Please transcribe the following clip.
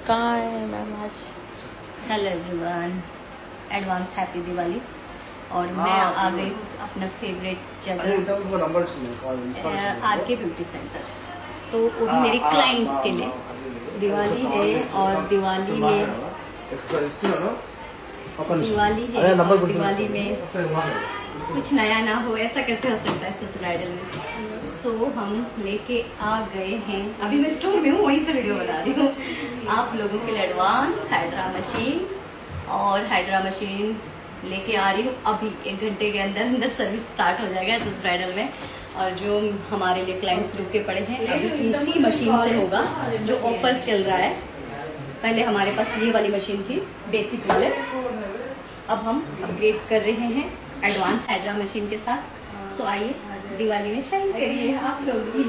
कहाँ है मैम आज? Hello everyone, advance happy Diwali. और मैं आ गई हूँ अपना फेवरेट जगह आरके ब्यूटी सेंटर। तो वो भी मेरे क्लाइंट्स के लिए दिवाली है और दिवाली में कुछ नया ना हो, ऐसा कैसे हो सकता है ससुराल में। सो हम लेके आ गए हैं, अभी मैं स्टोर में हूँ, वहीं से वीडियो बना रही हूँ आप लोगों के लिए। एडवांस हाइड्रा मशीन, और हाइड्रा मशीन लेके आ रही हूँ अभी 1 घंटे के अंदर सर्विस स्टार्ट हो जाएगा ससुराल में। और जो हमारे लिए क्लाइंट्स रुके पड़े हैं अभी इसी मशीन से होगा, जो ऑफर्स चल रहा है। पहले हमारे पास ये वाली मशीन थी बेसिक वाले, अब हम अपग्रेड कर रहे हैं एडवांस हाइड्रा मशीन के साथ। सो आइए दिवाली में शाइन करिए आप लोग भी।